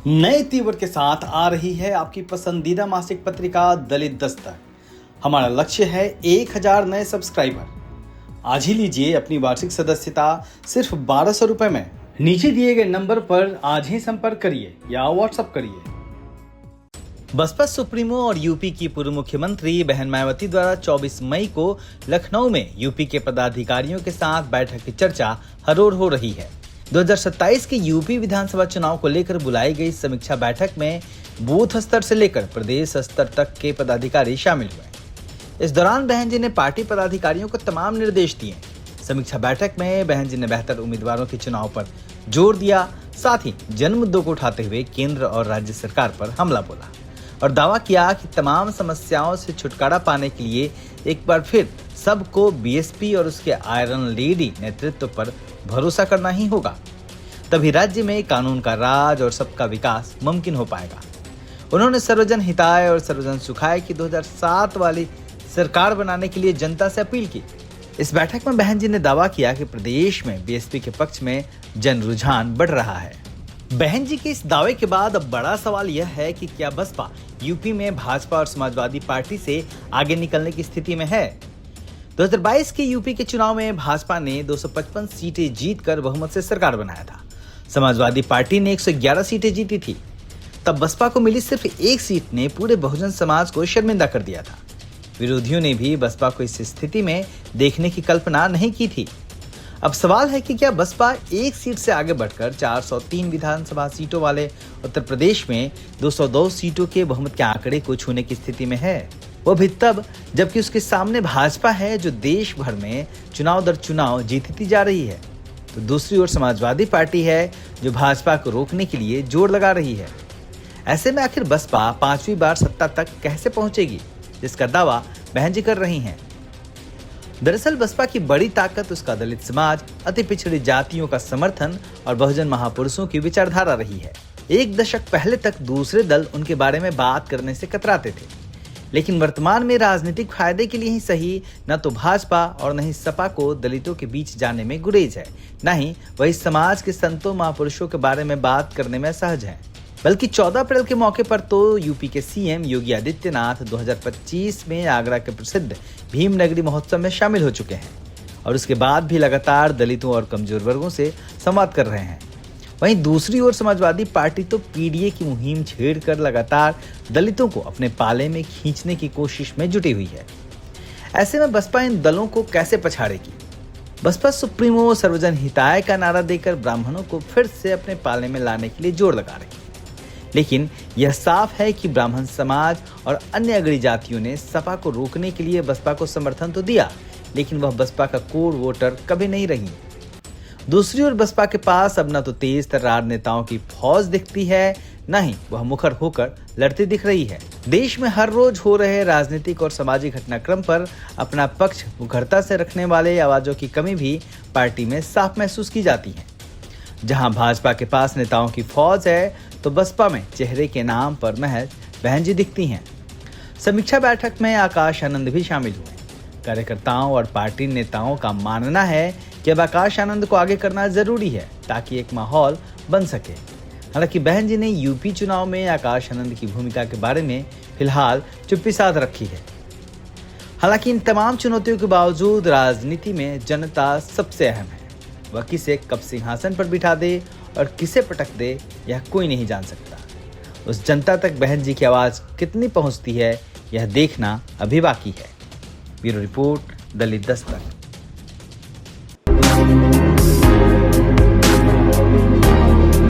नए तीवर के साथ आ रही है आपकी पसंदीदा मासिक पत्रिका दलित दस्तक। हमारा लक्ष्य है 1000 नए सब्सक्राइबर। आज ही लीजिए अपनी वार्षिक सदस्यता सिर्फ 1200 रुपए में। नीचे दिए गए नंबर पर आज ही संपर्क करिए या व्हाट्सएप करिए। बसपा सुप्रीमो और यूपी की पूर्व मुख्यमंत्री बहन मायावती द्वारा 24 मई को लखनऊ में यूपी के पदाधिकारियों के साथ बैठक की चर्चा हरोड़ हो रही है। 2027 के यूपी विधानसभा चुनाव को लेकर बुलाई गई समीक्षा बैठक में बूथ स्तर से लेकर प्रदेश स्तर तक के पदाधिकारी शामिल हुए। इस दौरान बहन जी ने पार्टी पदाधिकारियों को तमाम निर्देश दिए। समीक्षा बैठक में बहन जी ने बेहतर उम्मीदवारों के चुनाव पर जोर दिया, साथ ही जन मुद्दों को उठाते हुए केंद्र और राज्य सरकार पर हमला बोला और दावा किया कि तमाम समस्याओं से छुटकारा पाने के लिए एक बार फिर सबको बीएसपी और उसके आयरन लेडी नेतृत्व पर भरोसा करना ही होगा, तभी राज्य में कानून का राज और सबका विकास मुमकिन हो पाएगा। उन्होंने सर्वजन हिताय और सर्वजन सुखाय की 2007 वाली सरकार बनाने के लिए जनता से अपील की। इस बैठक में बहन जी ने दावा किया कि प्रदेश में बीएसपी के पक्ष में जन रुझान बढ़ रहा है। बहन जी के इस दावे के बाद अब बड़ा सवाल यह है कि क्या बसपा यूपी में भाजपा और समाजवादी पार्टी से आगे निकलने की स्थिति में है। 2022 के यूपी के चुनाव में भाजपा ने 255 सीटें जीतकर बहुमत से सरकार बनाया था। समाजवादी पार्टी ने 111 सीटें जीती थी। तब बसपा को मिली सिर्फ एक सीट ने पूरे बहुजन समाज को शर्मिंदा कर दिया था। विरोधियों ने भी बसपा को इस स्थिति में देखने की कल्पना नहीं की थी। अब सवाल है कि क्या बसपा एक सीट से आगे बढ़कर 403 विधानसभा सीटों वाले उत्तर प्रदेश में 202 सीटों के बहुमत के आंकड़े को छूने की स्थिति में है, वो भी तब जबकि उसके सामने भाजपा है जो देश भर में चुनाव दर चुनाव जीतती जा रही है, तो दूसरी ओर समाजवादी पार्टी है जो भाजपा को रोकने के लिए जोर लगा रही है। ऐसे में आखिर बसपा 5वीं बार सत्ता तक कैसे पहुंचेगी, जिसका दावा बहन जी कर रही हैं। दरअसल बसपा की बड़ी ताकत उसका दलित समाज, अति पिछड़ी जातियों का समर्थन और बहुजन महापुरुषों की विचारधारा रही है। एक दशक पहले तक दूसरे दल उनके बारे में बात करने से कतराते थे, लेकिन वर्तमान में राजनीतिक फायदे के लिए ही सही न तो भाजपा और न ही सपा को दलितों के बीच जाने में गुरेज है, न ही वही समाज के संतों महापुरुषों के बारे में बात करने में सहज है। बल्कि 14 अप्रैल के मौके पर तो यूपी के सीएम योगी आदित्यनाथ 2025 में आगरा के प्रसिद्ध भीमनगरी महोत्सव में शामिल हो चुके हैं और उसके बाद भी लगातार दलितों और कमजोर वर्गों से संवाद कर रहे हैं। वहीं दूसरी ओर समाजवादी पार्टी तो पीडीए की मुहिम छेड़कर लगातार दलितों को अपने पाले में खींचने की कोशिश में जुटी हुई है। ऐसे में बसपा इन दलों को कैसे पछाड़ेगी। बसपा सुप्रीमो सर्वजन हिताय का नारा देकर ब्राह्मणों को फिर से अपने पाले में लाने के लिए जोर लगा रही है, लेकिन यह साफ है कि ब्राह्मण समाज और अन्य अग्रणी जातियों ने सपा को रोकने के लिए बसपा को समर्थन तो दिया, लेकिन वह बसपा का कोर वोटर कभी नहीं रही। दूसरी ओर बसपा के पास अब न तो तेज तर्रार नेताओं की फौज दिखती है, न ही वह मुखर होकर लड़ती दिख रही है। देश में हर रोज हो रहे राजनीतिक और सामाजिक घटनाक्रम पर अपना पक्ष मुखरता से रखने वाले आवाजों की कमी भी पार्टी में साफ महसूस की जाती है। जहां भाजपा के पास नेताओं की फौज है, तो बसपा में चेहरे के नाम पर महज बहन जी दिखती हैं। समीक्षा बैठक में आकाश आनंद भी शामिल हुए। कार्यकर्ताओं और पार्टी नेताओं का मानना है कि अब आकाश आनंद को आगे करना जरूरी है ताकि एक माहौल बन सके। हालांकि बहन जी ने यूपी चुनाव में आकाश आनंद की भूमिका के बारे में फिलहाल चुप्पी साध रखी है। हालांकि इन तमाम चुनौतियों के बावजूद राजनीति में जनता सबसे अहम है। वह किसे कब सिंहासन पर बिठा दे और किसे पटक दे, यह कोई नहीं जान सकता। उस जनता तक बहन जी की आवाज कितनी पहुंचती है, यह देखना अभी बाकी है। ब्यूरो रिपोर्ट, दलित दस्तक।